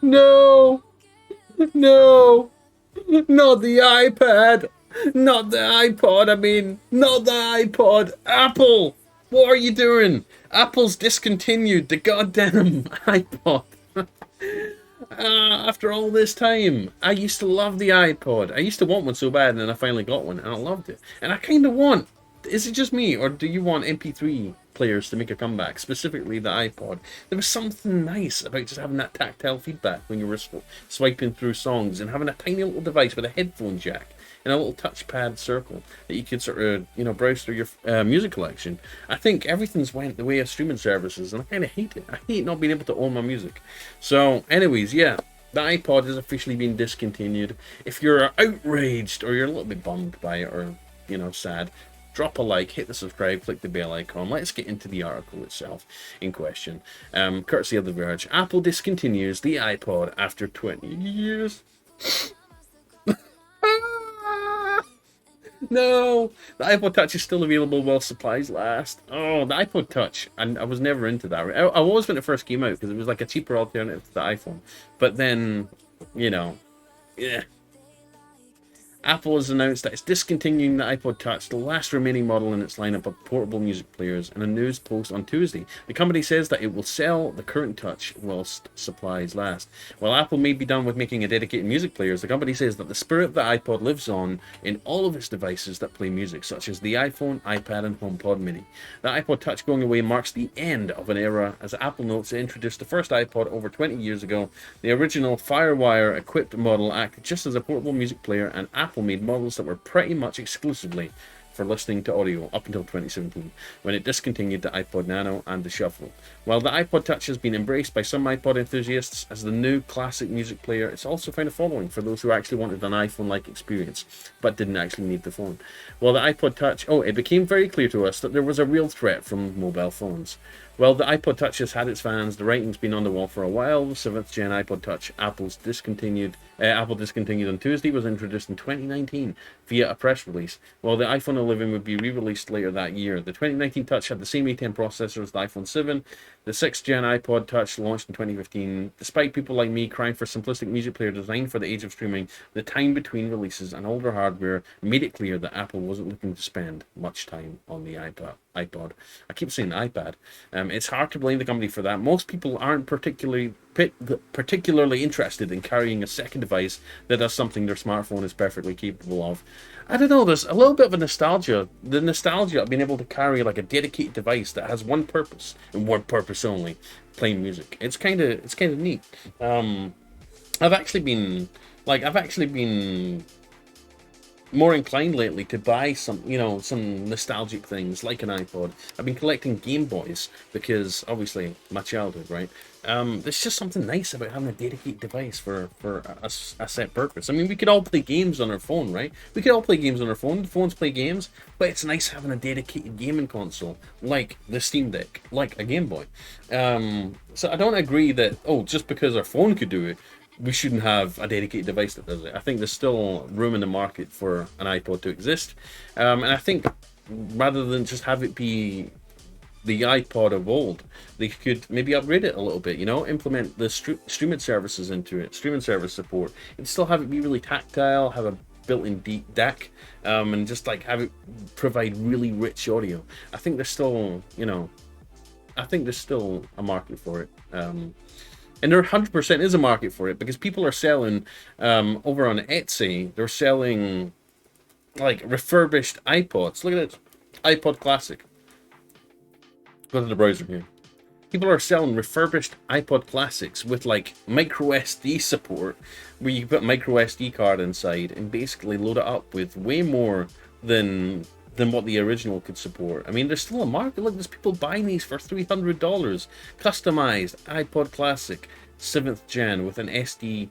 No, no, not the iPad, not the iPod. I mean, not the iPod. Apple, what are you doing? Apple's discontinued the goddamn iPod. After all this time, I used to love the iPod. I used to want one so bad, and then I finally got one, and I loved it. And I kind of want. Is it just me, or do you want MP3 players to make a comeback? Specifically, the iPod. There was something nice about just having that tactile feedback when you were swiping through songs, and having a tiny little device with a headphone jack and a little touchpad circle that you could sort of, browse through your music collection. I think everything's went the way of streaming services, and I kind of hate it. I hate not being able to own my music. So, anyways, yeah, the iPod has officially been discontinued. If you're outraged or you're a little bit bummed by it, or sad, drop a like, hit the subscribe, click the bell icon. Let's get into the article itself in question. Courtesy of The Verge, Apple discontinues the iPod after 20 years. No, the iPod Touch is still available while supplies last. Oh, the iPod Touch, and I was never into that. I always when it first came out because it was like a cheaper alternative to the iPhone. But then, yeah, Apple has announced that it's discontinuing the iPod Touch, the last remaining model in its lineup of portable music players, in a news post on Tuesday. The company says that it will sell the current Touch whilst supplies last. While Apple may be done with making a dedicated music players, the company says that the spirit of the iPod lives on in all of its devices that play music, such as the iPhone, iPad, and HomePod Mini. The iPod Touch going away marks the end of an era, as Apple notes it introduced the first iPod over 20 years ago. The original Firewire-equipped model acted just as a portable music player, and Apple made models that were pretty much exclusively for listening to audio up until 2017, when it discontinued the iPod Nano and the Shuffle. While the iPod Touch has been embraced by some iPod enthusiasts as the new classic music player, it's also found a following for those who actually wanted an iPhone-like experience, but didn't actually need the phone. While the iPod Touch, it became very clear to us that there was a real threat from mobile phones. Well, the iPod Touch has had its fans. The writing's been on the wall for a while. The 7th gen iPod Touch, Apple discontinued on Tuesday, was introduced in 2019 via a press release, while the iPhone 11 would be re-released later that year. The 2019 Touch had the same A10 processor as the iPhone 7. The 6th gen iPod Touch launched in 2015. Despite people like me crying for simplistic music player design for the age of streaming, the time between releases and older hardware made it clear that Apple wasn't looking to spend much time on the iPod. I keep saying iPad. It's hard to blame the company for that. Most people aren't particularly interested in carrying a second device that does something their smartphone is perfectly capable of. I don't know, there's a little bit of a nostalgia. The nostalgia of being able to carry like a dedicated device that has one purpose and one purpose only: playing music. It's kind of neat. I've actually been more inclined lately to buy some nostalgic things like an iPod. I've been collecting Game Boys because obviously my childhood, right? There's just something nice about having a dedicated device for a set purpose. I mean, we could all play games on our phone, right? We could all play games on our phone. The phones play games, but it's nice having a dedicated gaming console like the Steam Deck, like a Game Boy. So I don't agree that just because our phone could do it, we shouldn't have a dedicated device that does it. I think there's still room in the market for an iPod to exist, and I think rather than just have it be the iPod of old, they could maybe upgrade it a little bit, implement the streaming services into it, streaming service support, and still have it be really tactile, have a built-in DAC, and just like have it provide really rich audio. I think there's still, a market for it. And there 100% is a market for it, because people are selling, over on Etsy, they're selling like refurbished iPods. Look at it, iPod Classic. Go to the browser here. People are selling refurbished iPod Classics with like micro SD support, where you can put a micro SD card inside and basically load it up with way more than what the original could support. I mean, there's still a market. Look, there's people buying these for $300. Customized iPod Classic 7th gen with an SD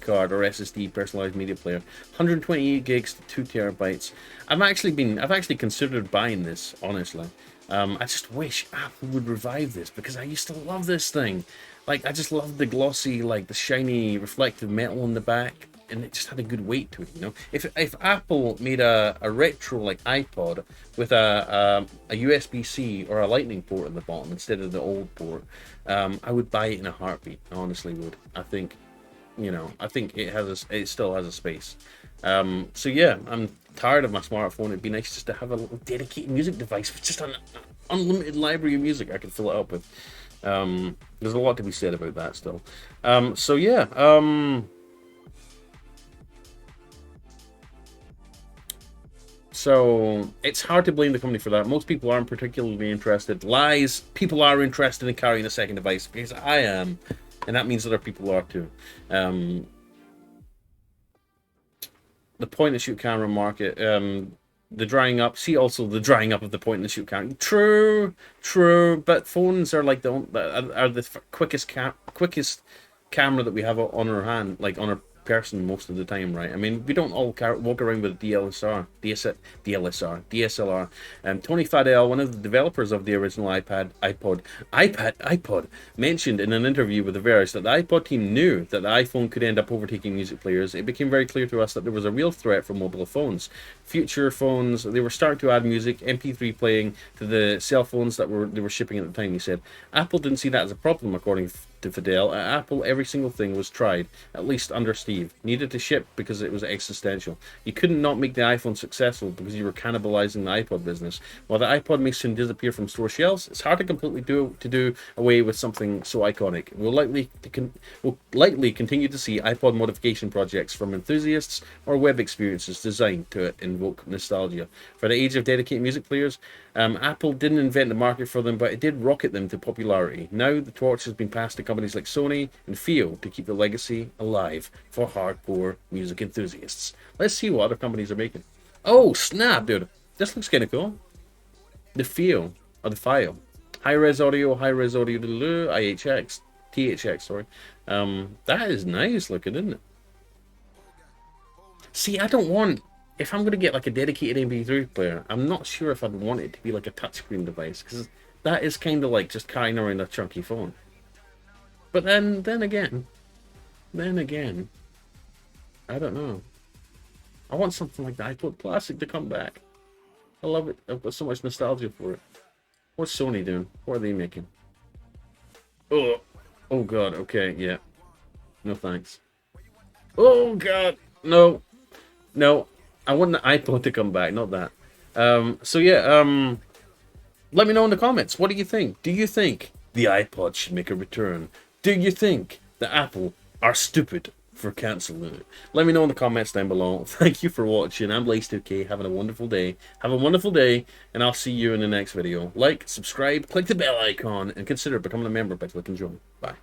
card or SSD personalized media player, 128 gigs to 2 terabytes. I've actually considered buying this, honestly. I just wish Apple would revive this, because I used to love this thing. Like, I just loved the glossy, like the shiny reflective metal in the back. and it just had a good weight to it. You know, if Apple made a retro like iPod with a USB-C or a Lightning port at the bottom instead of the old port, I would buy it in a heartbeat. I honestly would. I think, you know, I think it still has a space. So yeah, I'm tired of my smartphone. It'd be nice just to have a little dedicated music device with just an unlimited library of music I could fill it up with. There's a lot to be said about that still. So yeah, so it's hard to blame the company for that. Most people aren't particularly interested. Lies. People are interested in carrying a second device because I am, and that means other people are too. The point and shoot camera market, the drying up. See also the drying up of the point and shoot camera. True. But phones are like the quickest camera that we have on our hand, like on our person most of the time, right? I mean, we don't all walk around with a DSLR. Tony Fadell, one of the developers of the original iPod, mentioned in an interview with The Verge that the iPod team knew that the iPhone could end up overtaking music players. It became very clear to us that there was a real threat for mobile phones. Future phones, they were starting to add music, MP3 playing to the cell phones that they were shipping at the time. He said Apple didn't see that as a problem, according to Fadell. At Apple, every single thing was tried, at least under Steve. Needed to ship because it was existential. You couldn't not make the iPhone successful because you were cannibalizing the iPod business. While the iPod may soon disappear from store shelves, it's hard to completely do away with something so iconic. We'll likely continue to see iPod modification projects from enthusiasts or web experiences designed to invoke nostalgia. For the age of dedicated music players, Apple didn't invent the market for them, but it did rocket them to popularity. Now the torch has been passed to companies like Sony and Fio to keep the legacy alive for hardcore music enthusiasts. Let's see what other companies are making. Oh, snap, dude. This looks kind of cool. The Fio, or the Fio. High-res audio, IHX, THX, sorry. That is nice looking, isn't it? See, I don't want... If I'm going to get like a dedicated MP3 player, I'm not sure if I'd want it to be like a touchscreen device, because that is kind of like just carrying around a chunky phone. But then again, I don't know. I want something like the iPod Classic to come back. I love it. I've got so much nostalgia for it. What's Sony doing? What are they making? Oh god, okay, yeah. No thanks. Oh god, no. I want the iPod to come back, not that. So yeah, let me know in the comments. What do you think? Do you think the iPod should make a return? Do you think that Apple are stupid for cancelling it? Let me know in the comments down below. Thank you for watching. I'm Blaze2K. Having a wonderful day. Have a wonderful day, and I'll see you in the next video. Like, subscribe, click the bell icon, and consider becoming a member by clicking join. Bye.